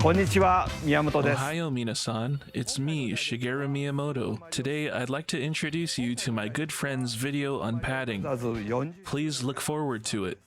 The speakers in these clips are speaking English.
Konnichiwa, Miyamoto desu. Ohio minasan, it's me, Shigeru Miyamoto. Today I'd like to introduce you to my good friend's video on padding. Please look forward to it.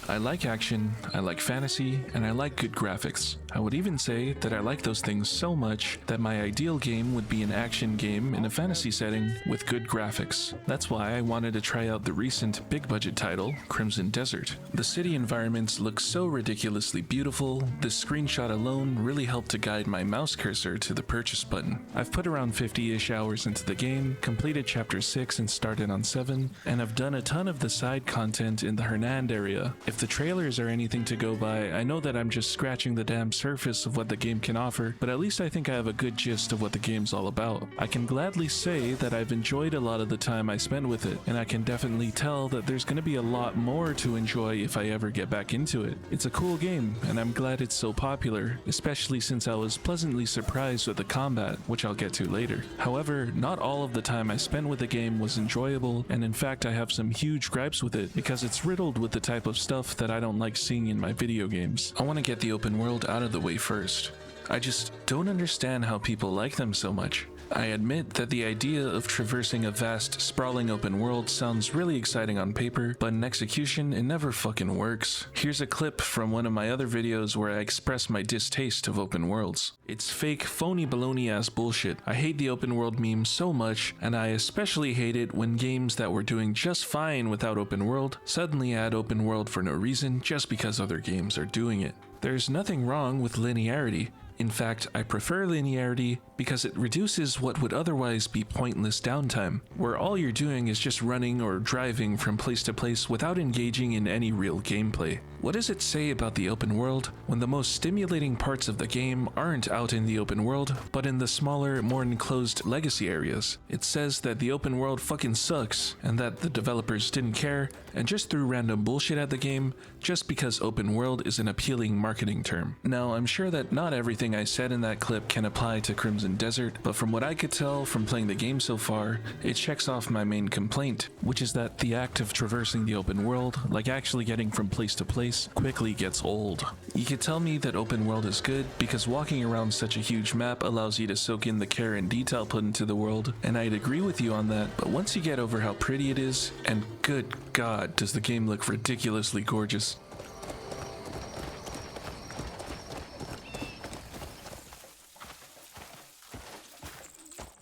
I like action, I like fantasy, and I like good graphics. I would even say that I like those things so much that my ideal game would be an action game in a fantasy setting with good graphics. That's why I wanted to try out the recent big budget title, Crimson Desert. The city environments look so ridiculously beautiful, this screenshot alone really helped to guide my mouse cursor to the purchase button. I've put around 50-ish hours into the game, completed chapter 6 and started on 7, and I've done a ton of the side content in the Hernand area. If the trailers are anything to go by, I know that I'm just scratching the damn surface of what the game can offer, but at least I think I have a good gist of what the game's all about. I can gladly say that I've enjoyed a lot of the time I spent with it, and I can definitely tell that there's going to be a lot more to enjoy if I ever get back into it. It's a cool game, and I'm glad it's so popular, especially since I was pleasantly surprised with the combat, which I'll get to later. However, not all of the time I spent with the game was enjoyable, and in fact I have some huge gripes with it because it's riddled with the type of stuff that I don't like seeing in my video games. I want to get the open world out of the way first. I just don't understand how people like them so much. I admit that the idea of traversing a vast, sprawling open world sounds really exciting on paper, but in execution, it never fucking works. Here's a clip from one of my other videos where I express my distaste of open worlds. It's fake, phony baloney ass bullshit. I hate the open world meme so much, and I especially hate it when games that were doing just fine without open world suddenly add open world for no reason just because other games are doing it. There's nothing wrong with linearity. In fact, I prefer linearity because it reduces what would otherwise be pointless downtime, where all you're doing is just running or driving from place to place without engaging in any real gameplay. What does it say about the open world when the most stimulating parts of the game aren't out in the open world, but in the smaller, more enclosed legacy areas? It says that the open world fucking sucks, and that the developers didn't care and just threw random bullshit at the game just because open world is an appealing marketing term. Now, I'm sure that not everything I said in that clip can apply to Crimson Desert, but from what I could tell from playing the game so far, it checks off my main complaint, which is that the act of traversing the open world, like actually getting from place to place, quickly gets old. You could tell me that open world is good because walking around such a huge map allows you to soak in the care and detail put into the world, and I'd agree with you on that, but once you get over how pretty it is, and good god does the game look ridiculously gorgeous.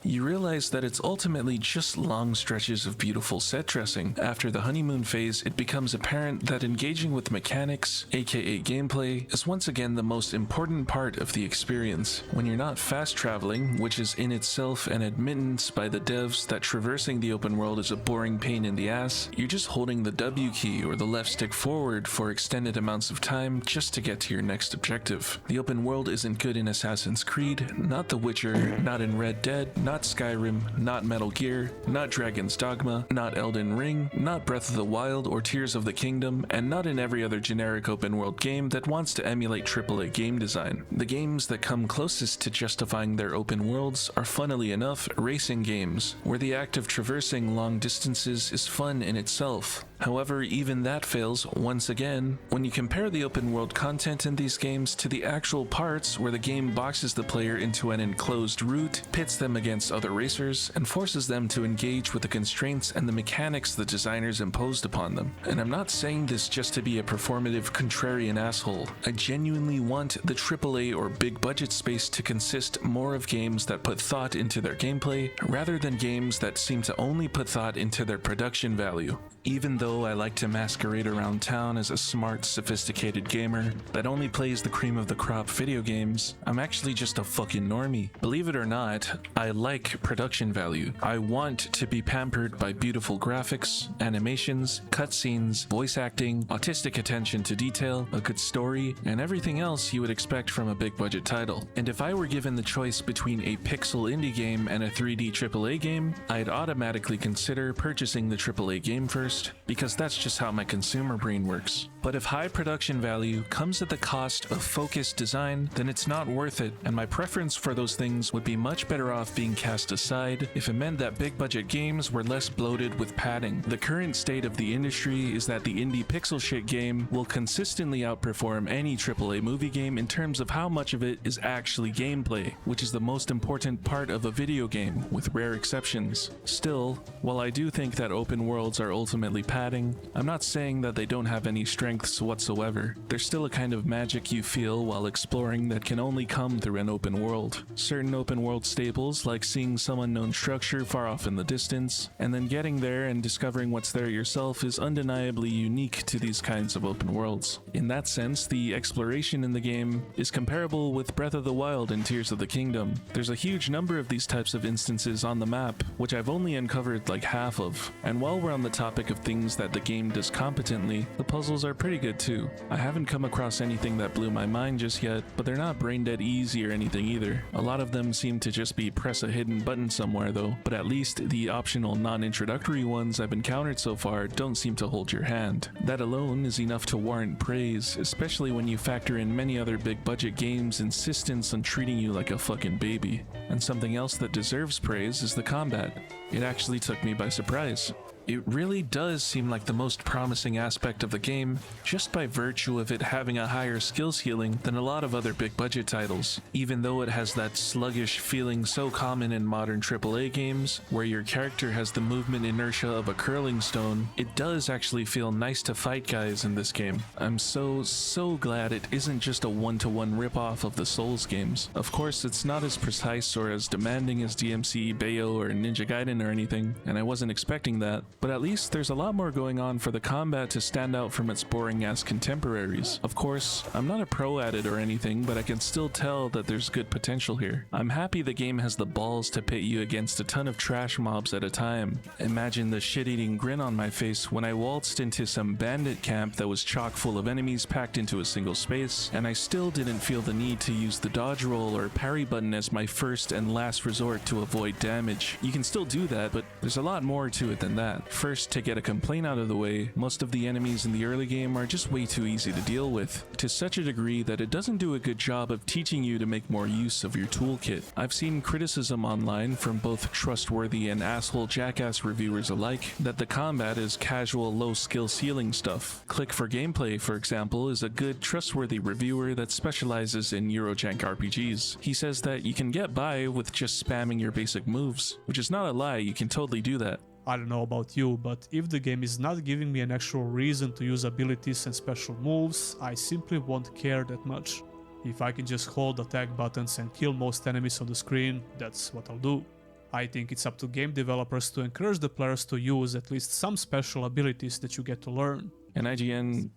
You realize that it's ultimately just long stretches of beautiful set dressing. After the honeymoon phase, it becomes apparent that engaging with mechanics, aka gameplay, is once again the most important part of the experience. When you're not fast traveling, which is in itself an admittance by the devs that traversing the open world is a boring pain in the ass, you're just holding the W key or the left stick forward for extended amounts of time just to get to your next objective. The open world isn't good in Assassin's Creed, not The Witcher, not in Red Dead, not Skyrim, not Metal Gear, not Dragon's Dogma, not Elden Ring, not Breath of the Wild or Tears of the Kingdom, and not in every other generic open world game that wants to emulate AAA game design. The games that come closest to justifying their open worlds are, funnily enough, racing games, where the act of traversing long distances is fun in itself. However, even that fails once again when you compare the open world content in these games to the actual parts where the game boxes the player into an enclosed route, pits them against other racers, and forces them to engage with the constraints and the mechanics the designers imposed upon them. And I'm not saying this just to be a performative contrarian asshole. I genuinely want the AAA or big budget space to consist more of games that put thought into their gameplay, rather than games that seem to only put thought into their production value. Even though I like to masquerade around town as a smart, sophisticated gamer that only plays the cream of the crop video games, I'm actually just a fucking normie. Believe it or not, I like production value. I want to be pampered by beautiful graphics, animations, cutscenes, voice acting, autistic attention to detail, a good story, and everything else you would expect from a big budget title. And if I were given the choice between a pixel indie game and a 3D AAA game, I'd automatically consider purchasing the AAA game first, because that's just how my consumer brain works. But if high production value comes at the cost of focused design, then it's not worth it, and my preference for those things would be much better off being cast aside if it meant that big budget games were less bloated with padding. The current state of the industry is that the indie pixel shit game will consistently outperform any AAA movie game in terms of how much of it is actually gameplay, which is the most important part of a video game, with rare exceptions. Still, while I do think that open worlds are ultimately padding, I'm not saying that they don't have any strengths whatsoever. There's still a kind of magic you feel while exploring that can only come through an open world. Certain open world staples, like seeing some unknown structure far off in the distance, and then getting there and discovering what's there yourself, is undeniably unique to these kinds of open worlds. In that sense, the exploration in the game is comparable with Breath of the Wild and Tears of the Kingdom. There's a huge number of these types of instances on the map, which I've only uncovered like half of. And while we're on the topic of things that the game does competently, the puzzles are pretty good too. I haven't come across anything that blew my mind just yet, but they're not brain dead easy or anything either. A lot of them seem to just be press a hidden button somewhere though, but at least the optional non-introductory ones I've encountered so far don't seem to hold your hand. That alone is enough to warrant praise, especially when you factor in many other big budget games' insistence on treating you like a fucking baby. And something else that deserves praise is the combat. It actually took me by surprise. It really does seem like the most promising aspect of the game, just by virtue of it having a higher skill ceiling than a lot of other big budget titles. Even though it has that sluggish feeling so common in modern AAA games, where your character has the movement inertia of a curling stone, it does actually feel nice to fight guys in this game. I'm so glad it isn't just a one-to-one ripoff of the Souls games. Of course, it's not as precise or as demanding as DMC, Bayo, or Ninja Gaiden or anything, and I wasn't expecting that. But at least there's a lot more going on for the combat to stand out from its boring-ass contemporaries. Of course, I'm not a pro at it or anything, but I can still tell that there's good potential here. I'm happy the game has the balls to pit you against a ton of trash mobs at a time. Imagine the shit-eating grin on my face when I waltzed into some bandit camp that was chock full of enemies packed into a single space, and I still didn't feel the need to use the dodge roll or parry button as my first and last resort to avoid damage. You can still do that, but there's a lot more to it than that. First, to get a complaint out of the way, most of the enemies in the early game are just way too easy to deal with, to such a degree that it doesn't do a good job of teaching you to make more use of your toolkit. I've seen criticism online from both trustworthy and asshole jackass reviewers alike that the combat is casual low skill ceiling stuff. Click for Gameplay, for example, is a good trustworthy reviewer that specializes in Eurojank RPGs. He says that you can get by with just spamming your basic moves, which is not a lie, you can totally do that. I don't know about you, but if the game is not giving me an actual reason to use abilities and special moves, I simply won't care that much. If I can just hold attack buttons and kill most enemies on the screen, that's what I'll do. I think it's up to game developers to encourage the players to use at least some special abilities that you get to learn. And IGN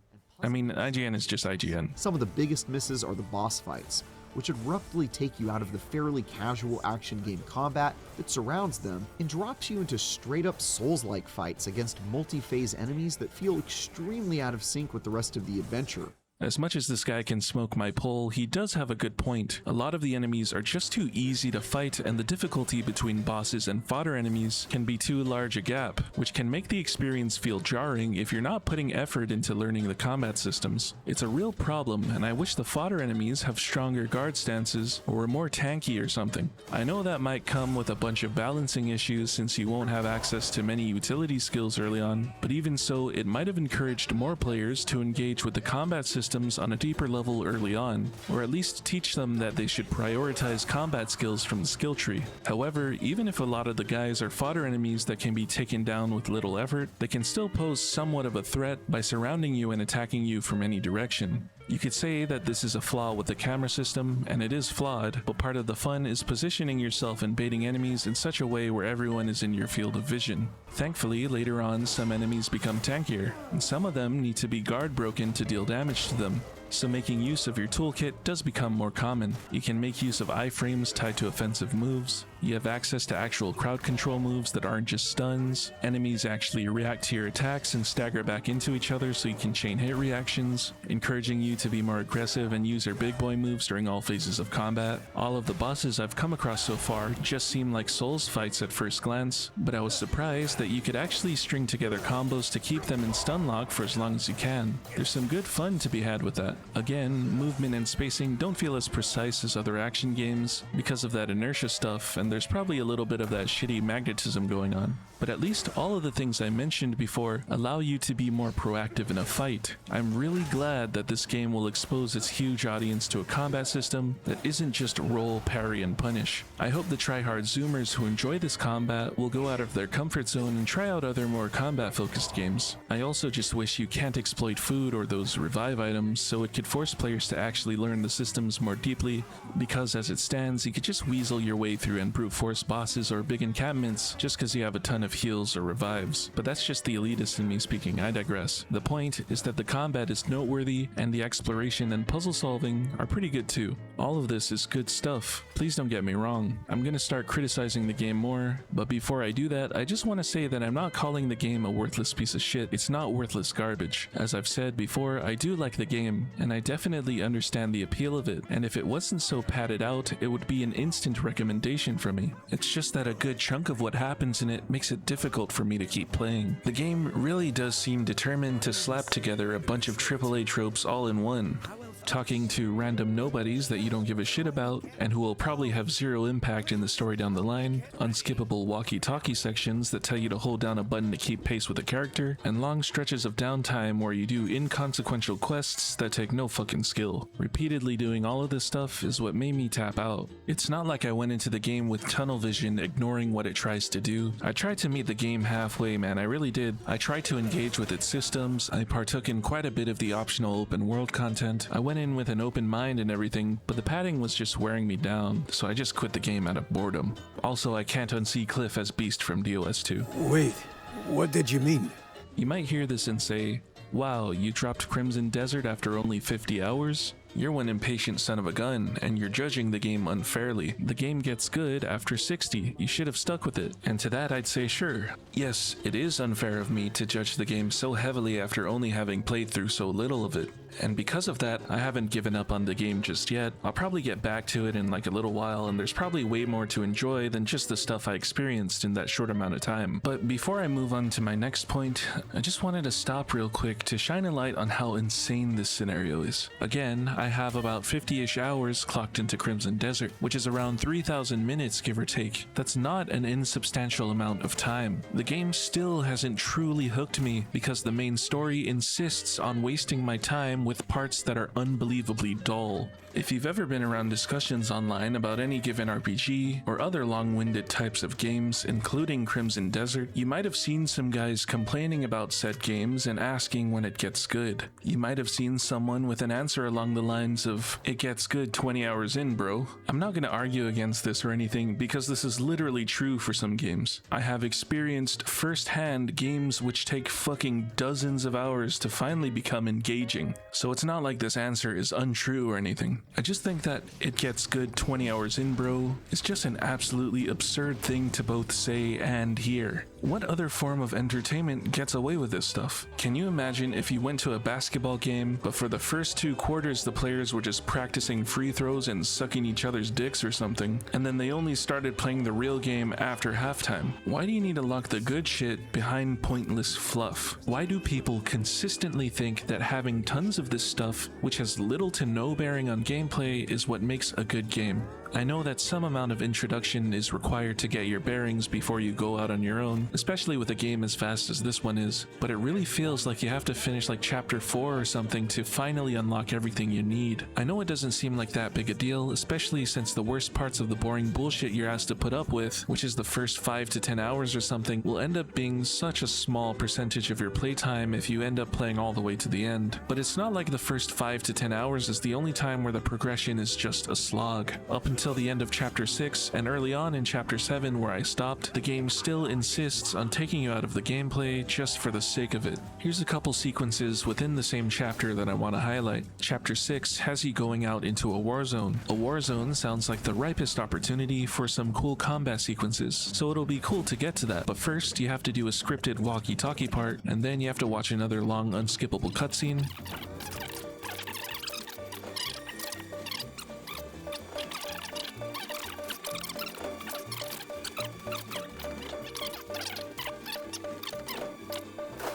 is just IGN. Some of the biggest misses are the boss fights, which abruptly take you out of the fairly casual action game combat that surrounds them and drops you into straight-up Souls-like fights against multi-phase enemies that feel extremely out of sync with the rest of the adventure. As much as this guy can smoke my pole, he does have a good point. A lot of the enemies are just too easy to fight, and the difficulty between bosses and fodder enemies can be too large a gap, which can make the experience feel jarring if you're not putting effort into learning the combat systems. It's a real problem, and I wish the fodder enemies have stronger guard stances or were more tanky or something. I know that might come with a bunch of balancing issues since you won't have access to many utility skills early on, but even so, it might have encouraged more players to engage with the combat system on a deeper level early on, or at least teach them that they should prioritize combat skills from the skill tree. However, even if a lot of the guys are fodder enemies that can be taken down with little effort, they can still pose somewhat of a threat by surrounding you and attacking you from any direction. You could say that this is a flaw with the camera system, and it is flawed, but part of the fun is positioning yourself and baiting enemies in such a way where everyone is in your field of vision. Thankfully, later on, some enemies become tankier, and some of them need to be guard broken to deal damage to them. so making use of your toolkit does become more common. You can make use of iframes tied to offensive moves. You have access to actual crowd control moves that aren't just stuns. Enemies actually react to your attacks and stagger back into each other so you can chain hit reactions, encouraging you to be more aggressive and use your big boy moves during all phases of combat. All of the bosses I've come across so far just seem like Souls fights at first glance, but I was surprised that you could actually string together combos to keep them in stun lock for as long as you can. There's some good fun to be had with that. Again, movement and spacing don't feel as precise as other action games because of that inertia stuff, and there's probably a little bit of that shitty magnetism going on. But at least all of the things I mentioned before allow you to be more proactive in a fight. I'm really glad that this game will expose its huge audience to a combat system that isn't just roll, parry, and punish. I hope the tryhard zoomers who enjoy this combat will go out of their comfort zone and try out other more combat-focused games. I also just wish you can't exploit food or those revive items, so it could force players to actually learn the systems more deeply, because as it stands, you could just weasel your way through and brute force bosses or big encampments just because you have a ton of heals or revives. But that's just the elitist in me speaking, I digress. The point is that the combat is noteworthy and the exploration and puzzle solving are pretty good too. All of this is good stuff. Please don't get me wrong. I'm gonna start criticizing the game more, but before I do that, I just want to say that I'm not calling the game a worthless piece of shit. It's not worthless garbage. As I've said before, I do like the game, and I definitely understand the appeal of it, and if it wasn't so padded out, it would be an instant recommendation for me. It's just that a good chunk of what happens in it makes it difficult for me to keep playing. The game really does seem determined to slap together a bunch of AAA tropes all in one. Talking to random nobodies that you don't give a shit about and who will probably have zero impact in the story down the line, unskippable walkie-talkie sections that tell you to hold down a button to keep pace with the character, and long stretches of downtime where you do inconsequential quests that take no fucking skill. Repeatedly doing all of this stuff is what made me tap out. It's not like I went into the game with tunnel vision ignoring what it tries to do. I tried to meet the game halfway, man, I really did. I tried to engage with its systems, I partook in quite a bit of the optional open world content, I went in with an open mind and everything, but the padding was just wearing me down, so I just quit the game out of boredom. Also, I can't unsee Cliff as Beast from DOS 2. Wait, what did you mean? You might hear this and say, wow, you dropped Crimson Desert after only 50 hours? You're one impatient son of a gun, and you're judging the game unfairly. The game gets good after 60. You should have stuck with it. And to that I'd say sure. Yes, it is unfair of me to judge the game so heavily after only having played through so little of it. And because of that, I haven't given up on the game just yet. I'll probably get back to it in like a little while, and there's probably way more to enjoy than just the stuff I experienced in that short amount of time. But before I move on to my next point, I just wanted to stop real quick to shine a light on how insane this scenario is. Again, I have about 50-ish hours clocked into Crimson Desert, which is around 3,000 minutes give or take. That's not an insubstantial amount of time. The game still hasn't truly hooked me because the main story insists on wasting my time with parts that are unbelievably dull. If you've ever been around discussions online about any given RPG or other long-winded types of games, including Crimson Desert, you might have seen some guys complaining about said games and asking when it gets good. You might have seen someone with an answer along the lines of, "It gets good 20 hours in, bro." I'm not gonna argue against this or anything because this is literally true for some games. I have experienced firsthand games which take fucking dozens of hours to finally become engaging. So it's not like this answer is untrue or anything. I just think that "it gets good 20 hours in, bro" is just an absolutely absurd thing to both say and hear. What other form of entertainment gets away with this stuff? Can you imagine if you went to a basketball game, but for the first 2 quarters the players were just practicing free throws and sucking each other's dicks or something, and then they only started playing the real game after halftime? Why do you need to lock the good shit behind pointless fluff? Why do people consistently think that having tons of this stuff, which has little to no bearing on gameplay, is what makes a good game? I know that some amount of introduction is required to get your bearings before you go out on your own, especially with a game as fast as this one is, but it really feels like you have to finish like chapter 4 or something to finally unlock everything you need. I know it doesn't seem like that big a deal, especially since the worst parts of the boring bullshit you're asked to put up with, which is the first 5 to 10 hours or something, will end up being such a small percentage of your playtime if you end up playing all the way to the end. But it's not like the first 5 to 10 hours is the only time where the progression is just a slog. Up until until the end of Chapter 6, and early on in Chapter 7 where I stopped, the game still insists on taking you out of the gameplay just for the sake of it. Here's a couple sequences within the same chapter that I want to highlight. Chapter 6 has you going out into a war zone. A war zone sounds like the ripest opportunity for some cool combat sequences, so it'll be cool to get to that. But first, you have to do a scripted walkie-talkie part, and then you have to watch another long unskippable cutscene.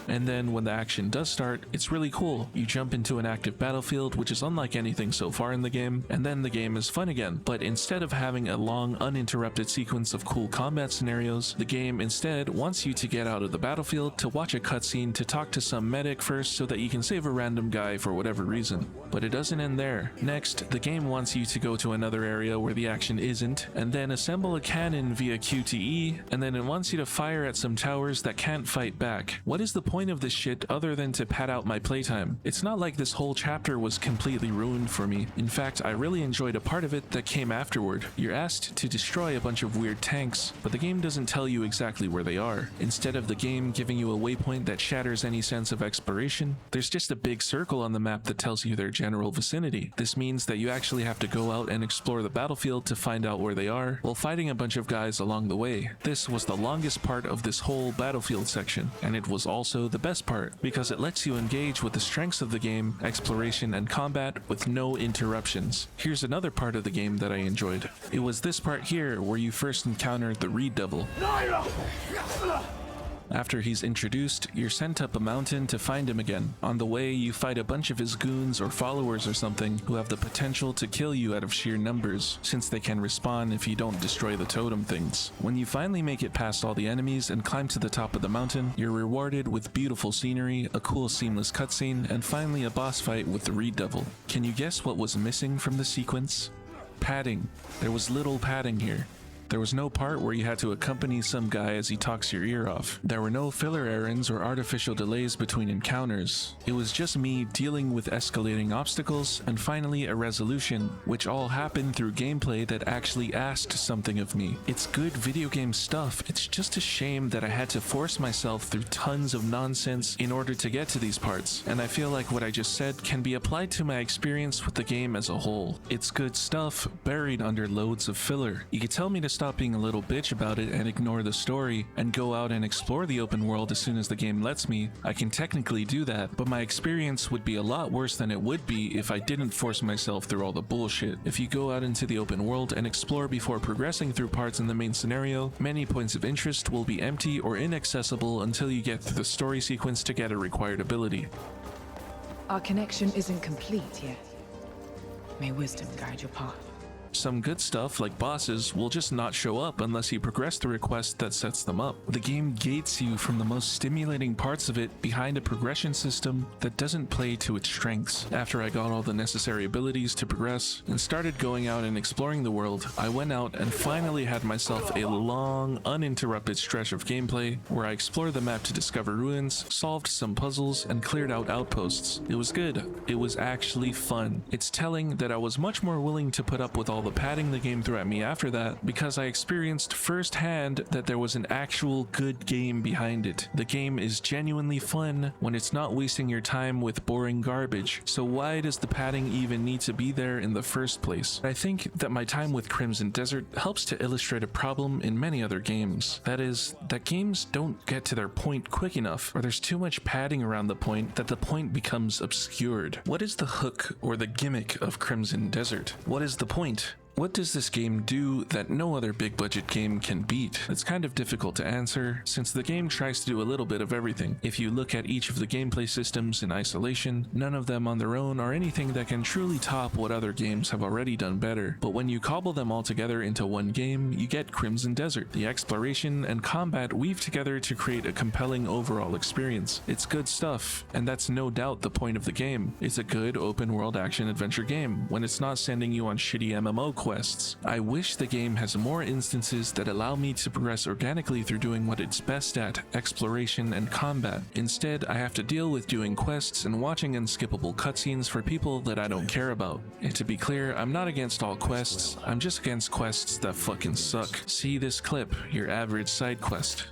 And then when the action does start, it's really cool. You jump into an active battlefield, which is unlike anything so far in the game, and then the game is fun again. But instead of having a long, uninterrupted sequence of cool combat scenarios, the game instead wants you to get out of the battlefield, to watch a cutscene, to talk to some medic first so that you can save a random guy for whatever reason. But it doesn't end there. Next, the game wants you to go to another area where the action isn't, and then assemble a cannon via QTE, and then it wants you to fire at some towers that can't fight back. What is the point of this shit other than to pad out my playtime? It's not like this whole chapter was completely ruined for me. In fact, I really enjoyed a part of it that came afterward. You're asked to destroy a bunch of weird tanks, but the game doesn't tell you exactly where they are. Instead of the game giving you a waypoint that shatters any sense of exploration, there's just a big circle on the map that tells you their general vicinity. This means that you actually have to go out and explore the battlefield to find out where they are, while fighting a bunch of guys along the way. This was the longest part of this whole battlefield section, and it was also the best part, because it lets you engage with the strengths of the game, exploration and combat, with no interruptions. Here's another part of the game that I enjoyed. It was this part here where you first encountered the Reed Devil. After he's introduced, you're sent up a mountain to find him again. On the way, you fight a bunch of his goons or followers or something who have the potential to kill you out of sheer numbers, since they can respawn if you don't destroy the totem things. When you finally make it past all the enemies and climb to the top of the mountain, you're rewarded with beautiful scenery, a cool seamless cutscene, and finally a boss fight with the Reed Devil. Can you guess what was missing from the sequence? Padding. There was little padding here. There was no part where you had to accompany some guy as he talks your ear off. There were no filler errands or artificial delays between encounters. It was just me dealing with escalating obstacles and finally a resolution, which all happened through gameplay that actually asked something of me. It's good video game stuff. It's just a shame that I had to force myself through tons of nonsense in order to get to these parts, and I feel like what I just said can be applied to my experience with the game as a whole. It's good stuff buried under loads of filler. You could tell me to stop being a little bitch about it and ignore the story and go out and explore the open world as soon as the game lets me. I can technically do that, but my experience would be a lot worse than it would be if I didn't force myself through all the bullshit. If you go out into the open world and explore before progressing through parts in the main scenario, many points of interest will be empty or inaccessible until you get through the story sequence to get a required ability. Our connection isn't complete yet. May wisdom guide your path. Some good stuff, like bosses, will just not show up unless you progress the request that sets them up. The game gates you from the most stimulating parts of it behind a progression system that doesn't play to its strengths. After I got all the necessary abilities to progress and started going out and exploring the world, I went out and finally had myself a long, uninterrupted stretch of gameplay where I explored the map to discover ruins, solved some puzzles, and cleared out outposts. It was good. It was actually fun. It's telling that I was much more willing to put up with all the padding the game threw at me after that, because I experienced firsthand that there was an actual good game behind it. The game is genuinely fun when it's not wasting your time with boring garbage, so why does the padding even need to be there in the first place? I think that my time with Crimson Desert helps to illustrate a problem in many other games. That is, that games don't get to their point quick enough, or there's too much padding around the point that the point becomes obscured. What is the hook or the gimmick of Crimson Desert? What is the point? What does this game do that no other big budget game can beat? It's kind of difficult to answer, since the game tries to do a little bit of everything. If you look at each of the gameplay systems in isolation, none of them on their own are anything that can truly top what other games have already done better. But when you cobble them all together into one game, you get Crimson Desert. The exploration and combat weave together to create a compelling overall experience. It's good stuff, and that's no doubt the point of the game. It's a good open world action adventure game when it's not sending you on shitty MMO quests. I wish the game has more instances that allow me to progress organically through doing what it's best at, exploration and combat. Instead, I have to deal with doing quests and watching unskippable cutscenes for people that I don't care about. And to be clear, I'm not against all quests, I'm just against quests that fucking suck. See this clip, your average side quest.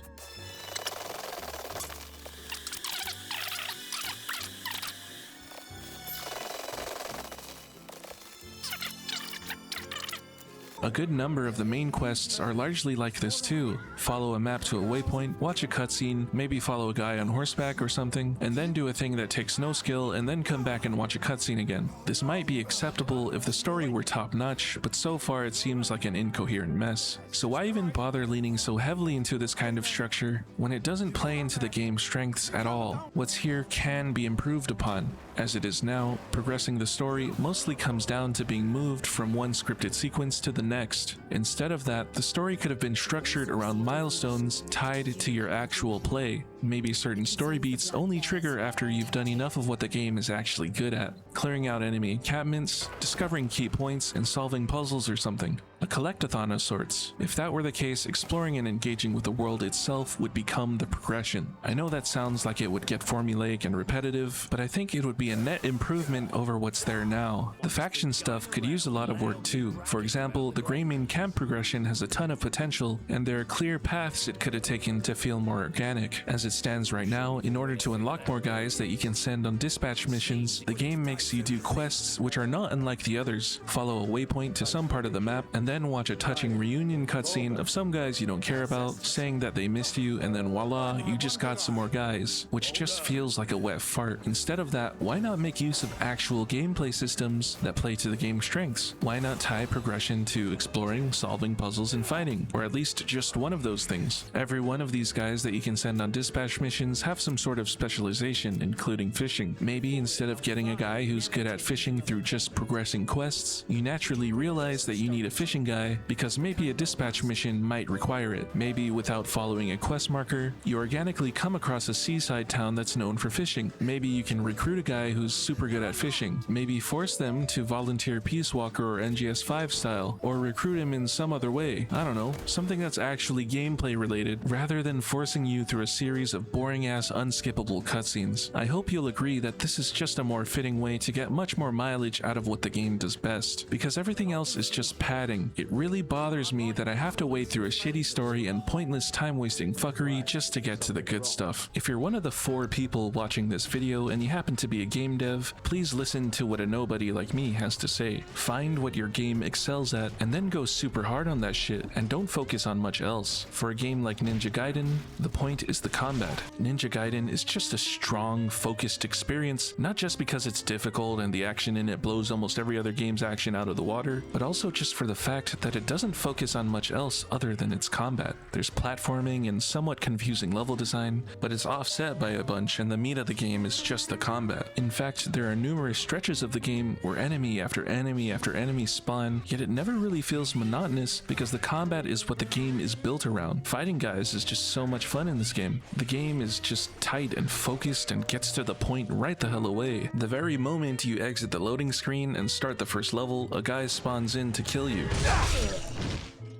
A good number of the main quests are largely like this too. Follow a map to a waypoint, watch a cutscene, maybe follow a guy on horseback or something, and then do a thing that takes no skill and then come back and watch a cutscene again. This might be acceptable if the story were top notch, but so far it seems like an incoherent mess. So why even bother leaning so heavily into this kind of structure when it doesn't play into the game's strengths at all? What's here can be improved upon. As it is now, progressing the story mostly comes down to being moved from one scripted sequence to the next. Instead of that, the story could have been structured around milestones tied to your actual play. Maybe certain story beats only trigger after you've done enough of what the game is actually good at. Clearing out enemy encampments, discovering key points, and solving puzzles or something. A collectathon of sorts. If that were the case, exploring and engaging with the world itself would become the progression. I know that sounds like it would get formulaic and repetitive, but I think it would be a net improvement over what's there now. The faction stuff could use a lot of work too. For example, the Greymane camp progression has a ton of potential, and there are clear paths it could have taken to feel more organic. As it stands right now, in order to unlock more guys that you can send on dispatch missions, the game makes you do quests which are not unlike the others. Follow a waypoint to some part of the map, and then watch a touching reunion cutscene of some guys you don't care about, saying that they missed you, and then voila, you just got some more guys, which just feels like a wet fart. Instead of that, why not make use of actual gameplay systems that play to the game's strengths? Why not tie progression to exploring, solving puzzles, and fighting? Or at least just one of those things. Every one of these guys that you can send on dispatch missions have some sort of specialization, including fishing. Maybe instead of getting a guy who's good at fishing through just progressing quests, you naturally realize that you need a fishing guy because maybe a dispatch mission might require it. Maybe without following a quest marker, you organically come across a seaside town that's known for fishing. Maybe you can recruit a guy who's super good at fishing. Maybe force them to volunteer Peace Walker or NGS 5 style, or recruit him in some other way. I don't know, something that's actually gameplay related, rather than forcing you through a series of boring ass unskippable cutscenes. I hope you'll agree that this is just a more fitting way to get much more mileage out of what the game does best, because everything else is just padding. It really bothers me that I have to wade through a shitty story and pointless time-wasting fuckery just to get to the good stuff. If you're one of the 4 people watching this video and you happen to be a game dev, please listen to what a nobody like me has to say. Find what your game excels at and then go super hard on that shit, and don't focus on much else. For a game like Ninja Gaiden, the point is the combat. Ninja Gaiden is just a strong, focused experience, not just because it's difficult and the action in it blows almost every other game's action out of the water, but also just for the fact that it doesn't focus on much else other than its combat. There's platforming and somewhat confusing level design, but it's offset by a bunch, and the meat of the game is just the combat. In fact, there are numerous stretches of the game where enemy after enemy after enemy spawn, yet it never really feels monotonous because the combat is what the game is built around. Fighting guys is just so much fun in this game. The game is just tight and focused and gets to the point right the hell away. The very moment you exit the loading screen and start the first level, a guy spawns in to kill you.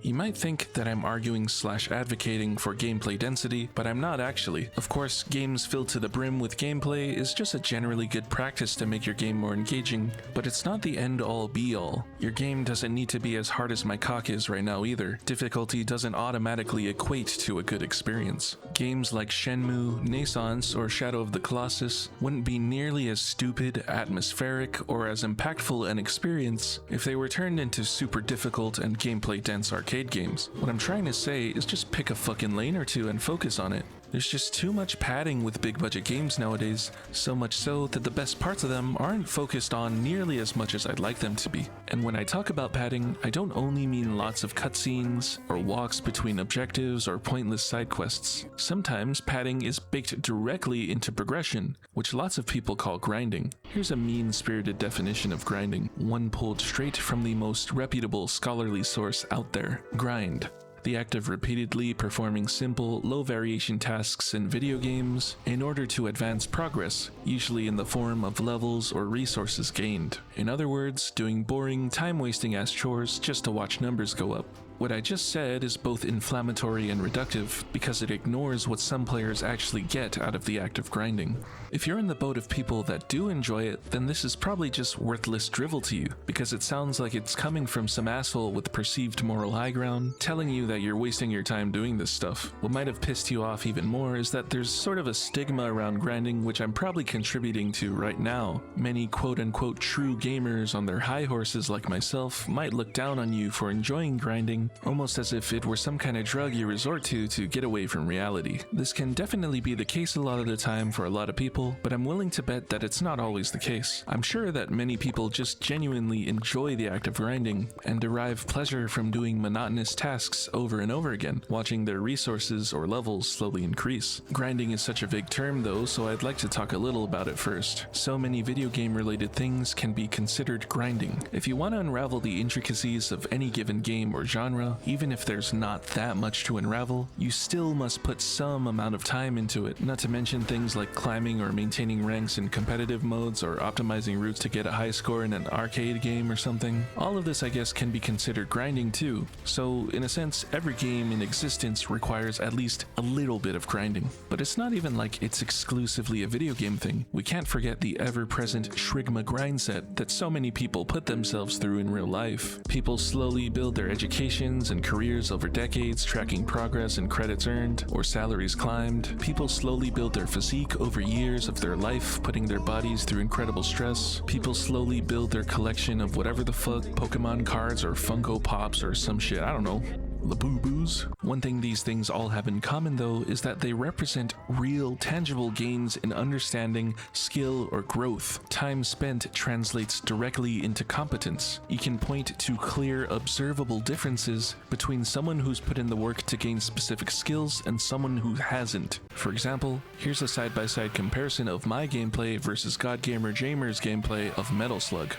You might think that I'm arguing / advocating for gameplay density, but I'm not actually. Of course, games filled to the brim with gameplay is just a generally good practice to make your game more engaging, but it's not the end-all be-all. Your game doesn't need to be as hard as my cock is right now either. Difficulty doesn't automatically equate to a good experience. Games like Shenmue, Naissance, or Shadow of the Colossus wouldn't be nearly as stupid, atmospheric, or as impactful an experience if they were turned into super difficult and gameplay-dense arcade games. What I'm trying to say is just pick a fucking lane or two and focus on it. There's just too much padding with big budget games nowadays, so much so that the best parts of them aren't focused on nearly as much as I'd like them to be. And when I talk about padding, I don't only mean lots of cutscenes, or walks between objectives, or pointless side quests. Sometimes padding is baked directly into progression, which lots of people call grinding. Here's a mean-spirited definition of grinding, one pulled straight from the most reputable scholarly source out there. Grind. The act of repeatedly performing simple, low-variation tasks in video games in order to advance progress, usually in the form of levels or resources gained. In other words, doing boring, time-wasting ass chores just to watch numbers go up. What I just said is both inflammatory and reductive because it ignores what some players actually get out of the act of grinding. If you're in the boat of people that do enjoy it, then this is probably just worthless drivel to you, because it sounds like it's coming from some asshole with perceived moral high ground, telling you that you're wasting your time doing this stuff. What might have pissed you off even more is that there's sort of a stigma around grinding, which I'm probably contributing to right now. Many quote-unquote true gamers on their high horses like myself might look down on you for enjoying grinding, almost as if it were some kind of drug you resort to get away from reality. This can definitely be the case a lot of the time for a lot of people, but I'm willing to bet that it's not always the case. I'm sure that many people just genuinely enjoy the act of grinding and derive pleasure from doing monotonous tasks over and over again, watching their resources or levels slowly increase. Grinding is such a vague term though, so I'd like to talk a little about it first. So many video game related things can be considered grinding. If you want to unravel the intricacies of any given game or genre, even if there's not that much to unravel, you still must put some amount of time into it, not to mention things like climbing or maintaining ranks in competitive modes or optimizing routes to get a high score in an arcade game or something. All of this, I guess, can be considered grinding too. So in a sense, every game in existence requires at least a little bit of grinding. But it's not even like it's exclusively a video game thing. We can't forget the ever-present Shrigma grind set that so many people put themselves through in real life. People slowly build their educations and careers over decades, tracking progress and credits earned or salaries climbed. People slowly build their physique over years of their life, putting their bodies through incredible stress. People slowly build their collection of whatever the fuck, Pokemon cards or Funko Pops or some shit, I don't know. Labubu's. One thing these things all have in common though is that they represent real tangible gains in understanding, skill, or growth. Time spent translates directly into competence. You can point to clear, observable differences between someone who's put in the work to gain specific skills and someone who hasn't. For example, here's a side-by-side comparison of my gameplay versus GodGamer Jamer's gameplay of Metal Slug.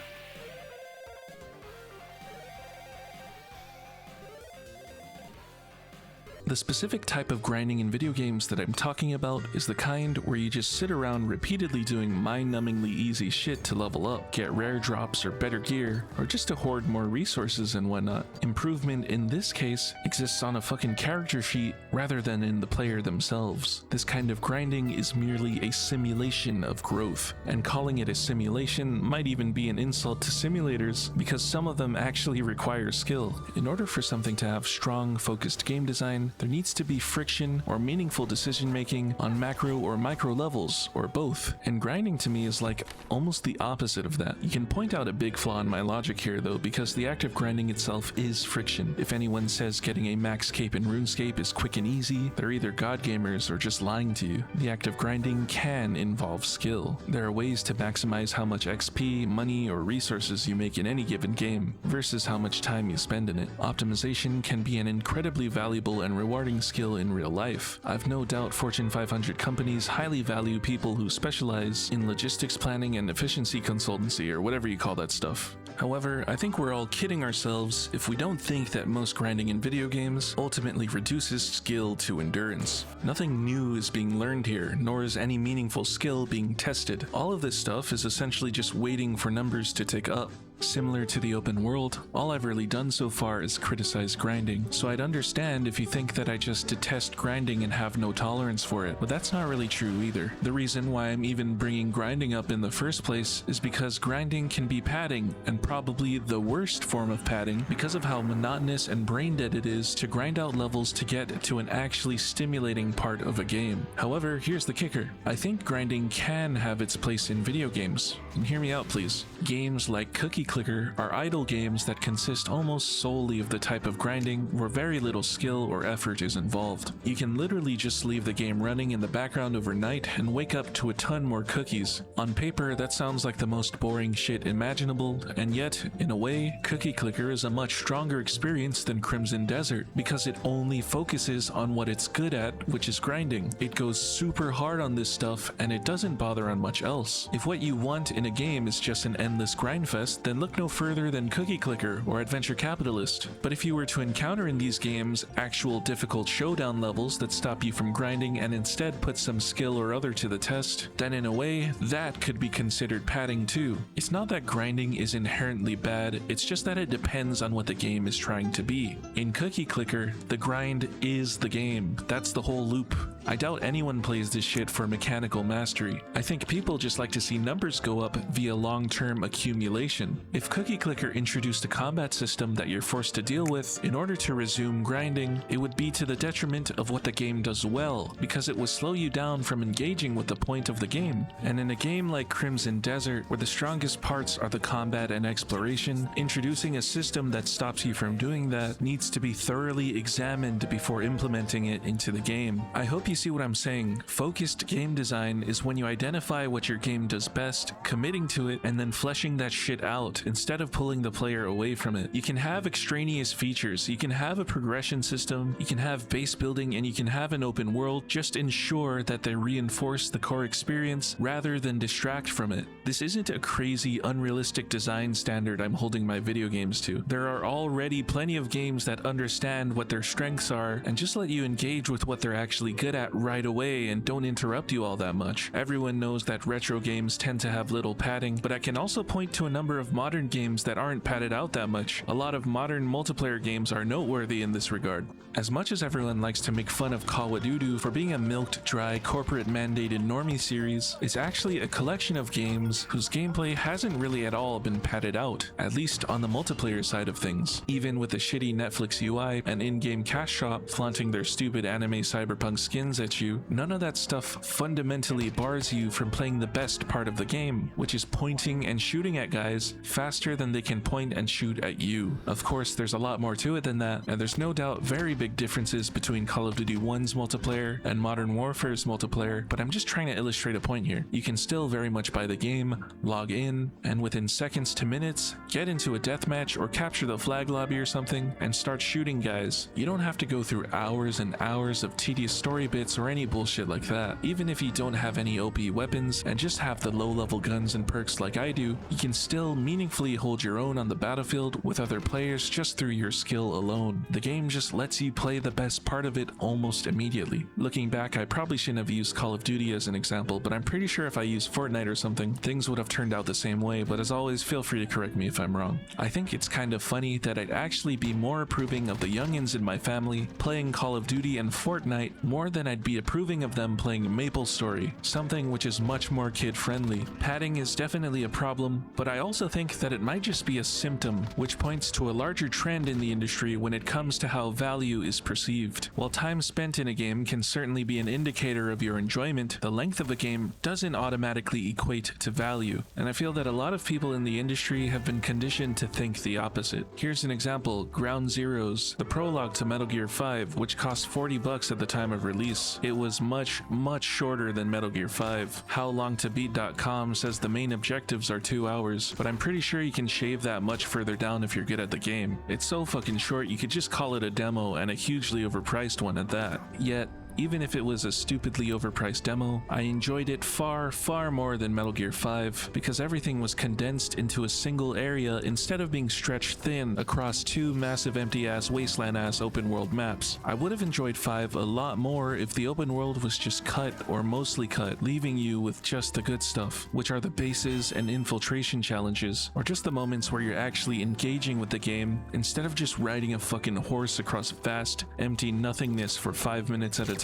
The specific type of grinding in video games that I'm talking about is the kind where you just sit around repeatedly doing mind-numbingly easy shit to level up, get rare drops or better gear, or just to hoard more resources and whatnot. Improvement in this case exists on a fucking character sheet rather than in the player themselves. This kind of grinding is merely a simulation of growth, and calling it a simulation might even be an insult to simulators because some of them actually require skill. In order for something to have strong, focused game design, there needs to be friction or meaningful decision making on macro or micro levels, or both. And grinding to me is like almost the opposite of that. You can point out a big flaw in my logic here though, because the act of grinding itself is friction. If anyone says getting a max cape in RuneScape is quick and easy, they're either god gamers or just lying to you. The act of grinding can involve skill. There are ways to maximize how much XP, money, or resources you make in any given game versus how much time you spend in it. Optimization can be an incredibly valuable and rewarding skill in real life. I've no doubt Fortune 500 companies highly value people who specialize in logistics planning and efficiency consultancy, or whatever you call that stuff. However, I think we're all kidding ourselves if we don't think that most grinding in video games ultimately reduces skill to endurance. Nothing new is being learned here, nor is any meaningful skill being tested. All of this stuff is essentially just waiting for numbers to tick up. Similar to the open world, all I've really done so far is criticize grinding, so I'd understand if you think that I just detest grinding and have no tolerance for it, but that's not really true either. The reason why I'm even bringing grinding up in the first place is because grinding can be padding, and probably the worst form of padding because of how monotonous and brain dead it is to grind out levels to get to an actually stimulating part of a game. However, here's the kicker. I think grinding can have its place in video games. And hear me out please. Games like Cookie Clicker are idle games that consist almost solely of the type of grinding where very little skill or effort is involved. You can literally just leave the game running in the background overnight and wake up to a ton more cookies. On paper, that sounds like the most boring shit imaginable, and yet, in a way, Cookie Clicker is a much stronger experience than Crimson Desert because it only focuses on what it's good at, which is grinding. It goes super hard on this stuff and it doesn't bother on much else. If what you want in a game is just an endless grind fest, then look no further than Cookie Clicker or Adventure Capitalist. But if you were to encounter in these games actual difficult showdown levels that stop you from grinding and instead put some skill or other to the test, then in a way, that could be considered padding too. It's not that grinding is inherently bad, it's just that it depends on what the game is trying to be. In Cookie Clicker, the grind is the game. That's the whole loop. I doubt anyone plays this shit for mechanical mastery. I think people just like to see numbers go up via long-term accumulation. If Cookie Clicker introduced a combat system that you're forced to deal with in order to resume grinding, it would be to the detriment of what the game does well, because it would slow you down from engaging with the point of the game. And in a game like Crimson Desert, where the strongest parts are the combat and exploration, introducing a system that stops you from doing that needs to be thoroughly examined before implementing it into the game. I hope you see what I'm saying. Focused game design is when you identify what your game does best, committing to it, and then fleshing that shit out instead of pulling the player away from it. You can have extraneous features, you can have a progression system, you can have base building, and you can have an open world. Just ensure that they reinforce the core experience rather than distract from it. This isn't a crazy, unrealistic design standard I'm holding my video games to. There are already plenty of games that understand what their strengths are and just let you engage with what they're actually good at right away and don't interrupt you all that much. Everyone knows that retro games tend to have little padding, but I can also point to a number of modern games that aren't padded out that much. A lot of modern multiplayer games are noteworthy in this regard. As much as everyone likes to make fun of Call of Duty for being a milked, dry, corporate-mandated normie series, it's actually a collection of games whose gameplay hasn't really at all been padded out, at least on the multiplayer side of things. Even with the shitty Netflix UI and in-game cash shop flaunting their stupid anime cyberpunk skins at you, none of that stuff fundamentally bars you from playing the best part of the game, which is pointing and shooting at guys faster than they can point and shoot at you. Of course, there's a lot more to it than that, and there's no doubt very big differences between Call of Duty 1's multiplayer and Modern Warfare's multiplayer, but I'm just trying to illustrate a point here. You can still very much buy the game, log in, and within seconds to minutes, get into a deathmatch or capture the flag lobby or something, and start shooting guys. You don't have to go through hours and hours of tedious story bits or any bullshit like that. Even if you don't have any OP weapons and just have the low-level guns and perks like I do, you can still meaningfully hold your own on the battlefield with other players just through your skill alone. The game just lets you play the best part of it almost immediately. Looking back, I probably shouldn't have used Call of Duty as an example, but I'm pretty sure if I used Fortnite or something, things would have turned out the same way, but as always, feel free to correct me if I'm wrong. I think it's kind of funny that I'd actually be more approving of the youngins in my family playing Call of Duty and Fortnite more than I'd be approving of them playing MapleStory, something which is much more kid-friendly. Padding is definitely a problem, but I also think that it might just be a symptom, which points to a larger trend in the industry when it comes to how value is perceived. While time spent in a game can certainly be an indicator of your enjoyment, the length of a game doesn't automatically equate to value, and I feel that a lot of people in the industry have been conditioned to think the opposite. Here's an example: Ground Zeroes, the prologue to Metal Gear 5, which cost $40 at the time of release. It was much shorter than Metal Gear 5. HowLongToBeat.com says the main objectives are 2 hours, but I'm pretty sure you can shave that much further down if you're good at the game. It's so fucking short you could just call it a demo, and a hugely overpriced one at that. Yet, even if it was a stupidly overpriced demo, I enjoyed it far more than Metal Gear 5 because everything was condensed into a single area instead of being stretched thin across 2 massive empty-ass, wasteland-ass open-world maps. I would have enjoyed 5 a lot more if the open world was just cut or mostly cut, leaving you with just the good stuff, which are the bases and infiltration challenges, or just the moments where you're actually engaging with the game instead of just riding a fucking horse across vast, empty nothingness for 5 minutes at a time.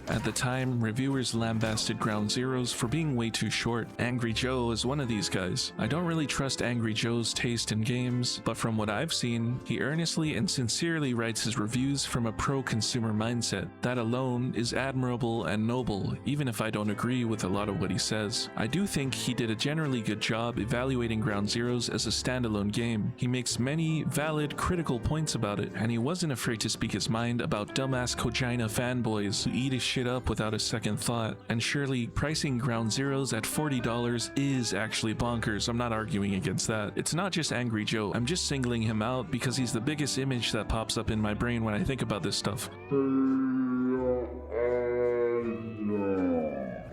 At the time, reviewers lambasted Ground Zeroes for being way too short. Angry Joe is one of these guys. I don't really trust Angry Joe's taste in games, but from what I've seen, he earnestly and sincerely writes his reviews from a pro-consumer mindset. That alone is admirable and noble, even if I don't agree with a lot of what he says. I do think he did a generally good job evaluating Ground Zeroes as a standalone game. He makes many valid, critical points about it, and he wasn't afraid to speak his mind about dumbass Kojima fanboys who eat his shit up without a second thought. And surely, pricing Ground Zeroes at $40 is actually bonkers. I'm not arguing against that. It's not just Angry Joe. I'm just singling him out because he's the biggest image that pops up in my brain when I think about this stuff.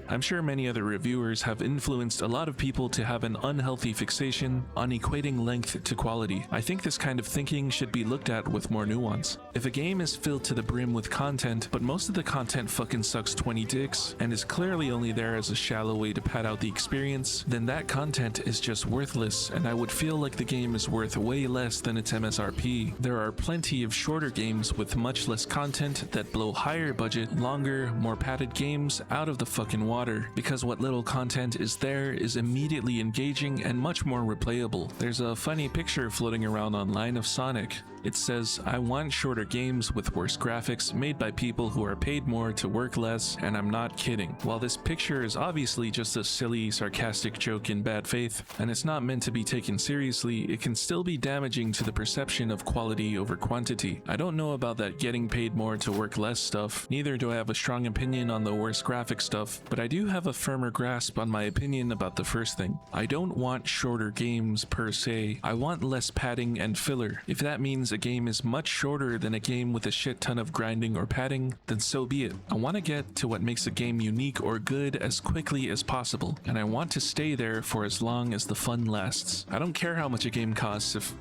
I'm sure many other reviewers have influenced a lot of people to have an unhealthy fixation on equating length to quality. I think this kind of thinking should be looked at with more nuance. If a game is filled to the brim with content, but most of the content fucking sucks 20 dicks, and is clearly only there as a shallow way to pad out the experience, then that content is just worthless, and I would feel like the game is worth way less than its MSRP. There are plenty of shorter games with much less content that blow higher budget, longer, more padded games out of the fucking water, because what little content is there is immediately engaging and much more replayable. There's a funny picture floating around online of Sonic. It says, "I want shorter games with worse graphics made by people who are paid more to work less," and I'm not kidding. While this picture is obviously just a silly, sarcastic joke in bad faith, and it's not meant to be taken seriously, it can still be damaging to the perception of quality over quantity. I don't know about that getting paid more to work less stuff, neither do I have a strong opinion on the worse graphic stuff, but I do have a firmer grasp on my opinion about the first thing. I don't want shorter games per se, I want less padding and filler. If that means a game is much shorter than a game with a shit ton of grinding or padding, then so be it. I want to get to what makes a game unique or good as quickly as possible, and I want to stay there for as long as the fun lasts. I don't care how much a game costs if...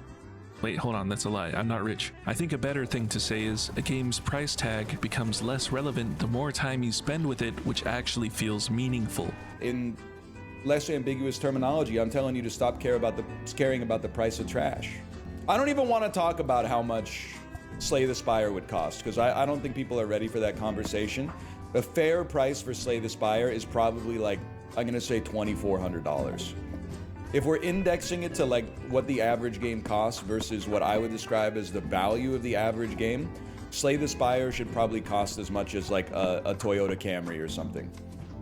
Wait, hold on, that's a lie. I'm not rich. I think a better thing to say is a game's price tag becomes less relevant the more time you spend with it, which actually feels meaningful. In less ambiguous terminology, I'm telling you to stop caring about the price of trash. I don't even want to talk about how much Slay the Spire would cost, because I don't think people are ready for that conversation. A fair price for Slay the Spire is probably like, I'm going to say $2,400. If we're indexing it to like what the average game costs versus what I would describe as the value of the average game, Slay the Spire should probably cost as much as like a Toyota Camry or something.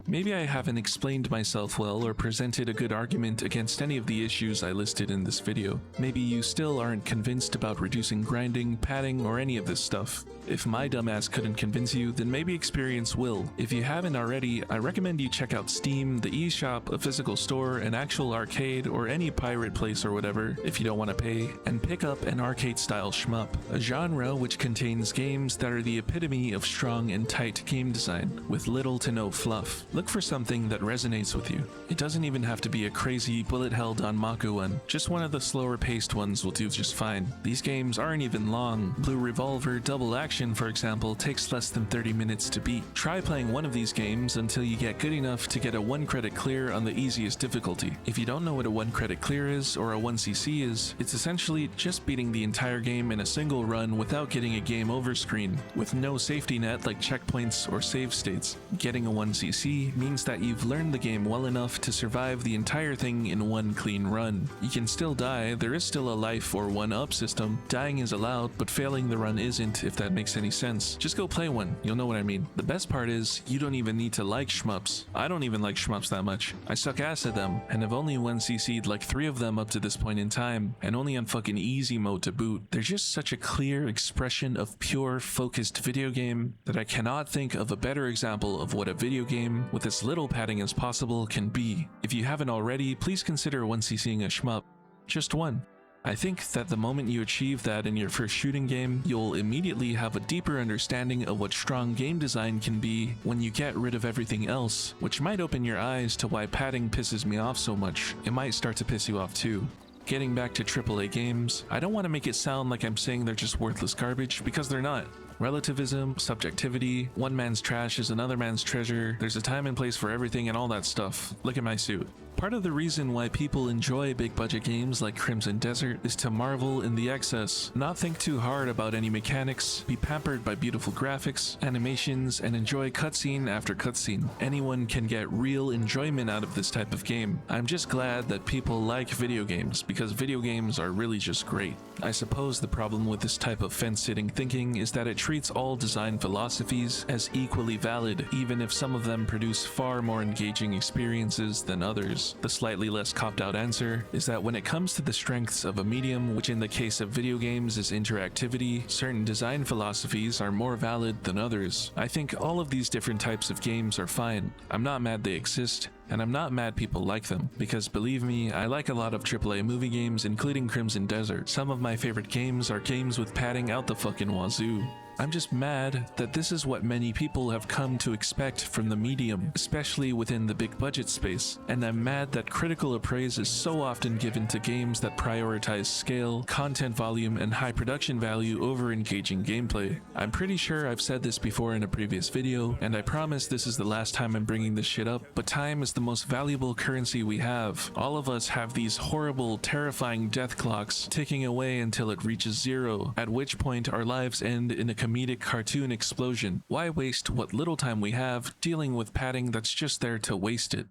Maybe I haven't explained myself well or presented a good argument against any of the issues I listed in this video. Maybe you still aren't convinced about reducing grinding, padding, or any of this stuff. If my dumbass couldn't convince you, then maybe experience will. If you haven't already, I recommend you check out Steam, the eShop, a physical store, an actual arcade, or any pirate place or whatever, if you don't want to pay, and pick up an arcade-style shmup, a genre which contains games that are the epitome of strong and tight game design, with little to no fluff. Look for something that resonates with you. It doesn't even have to be a crazy bullet hell Danmaku one, just one of the slower paced ones will do just fine. These games aren't even long. Blue Revolver Double Action, for example, takes less than 30 minutes to beat. Try playing one of these games until you get good enough to get a 1 credit clear on the easiest difficulty. If you don't know what a 1 credit clear is, or a 1cc is, it's essentially just beating the entire game in a single run without getting a game over screen, with no safety net like checkpoints or save states. Getting a 1cc means that you've learned the game well enough to survive the entire thing in one clean run. You can still die, there is still a life or 1-up system, dying is allowed, but failing the run isn't, if that makes any sense. Just go play one, you'll know what I mean. The best part is, you don't even need to like shmups. I don't even like shmups that much. I suck ass at them, and have only 1cc'd like 3 of them up to this point in time, and only on fucking easy mode to boot. They're just such a clear expression of pure, focused video game that I cannot think of a better example of what a video game with as little padding as possible can be. If you haven't already, please consider 1cc'ing a shmup. Just one. I think that the moment you achieve that in your first shooting game, you'll immediately have a deeper understanding of what strong game design can be when you get rid of everything else, which might open your eyes to why padding pisses me off so much. It might start to piss you off too. Getting back to AAA games, I don't want to make it sound like I'm saying they're just worthless garbage, because they're not. Relativism, subjectivity, one man's trash is another man's treasure, there's a time and place for everything and all that stuff. Look at my suit. Part of the reason why people enjoy big budget games like Crimson Desert is to marvel in the excess, not think too hard about any mechanics, be pampered by beautiful graphics, animations, and enjoy cutscene after cutscene. Anyone can get real enjoyment out of this type of game. I'm just glad that people like video games, because video games are really just great. I suppose the problem with this type of fence-sitting thinking is that it treats all design philosophies as equally valid, even if some of them produce far more engaging experiences than others. The slightly less copped-out answer is that when it comes to the strengths of a medium, which in the case of video games is interactivity, certain design philosophies are more valid than others. I think all of these different types of games are fine. I'm not mad they exist. and I'm not mad people like them, because believe me, I like a lot of AAA movie games, including Crimson Desert. Some of my favorite games are games with padding out the fucking wazoo. I'm just mad that this is what many people have come to expect from the medium, especially within the big budget space, and I'm mad that critical appraise is so often given to games that prioritize scale, content volume, and high production value over engaging gameplay. I'm pretty sure I've said this before in a previous video, and I promise this is the last time I'm bringing this shit up, but time is the most valuable currency we have. All of us have these horrible, terrifying death clocks ticking away until it reaches 0, at which point our lives end in a comedic cartoon explosion. Why waste what little time we have dealing with padding that's just there to waste it?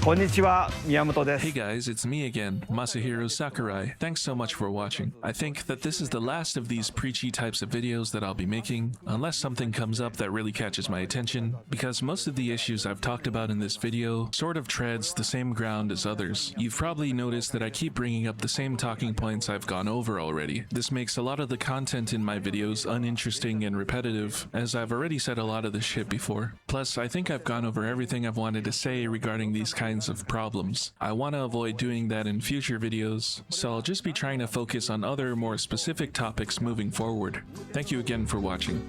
Hey guys, it's me again, Masahiro Sakurai. Thanks so much for watching. I think that this is the last of these preachy types of videos that I'll be making, unless something comes up that really catches my attention, because most of the issues I've talked about in this video sort of treads the same ground as others. You've probably noticed that I keep bringing up the same talking points I've gone over already. This makes a lot of the content in my videos uninteresting and repetitive, as I've already said a lot of this shit before. Plus, I think I've gone over everything I've wanted to say regarding these kinds of problems. I want to avoid doing that in future videos, so I'll just be trying to focus on other more specific topics moving forward. Thank you again for watching.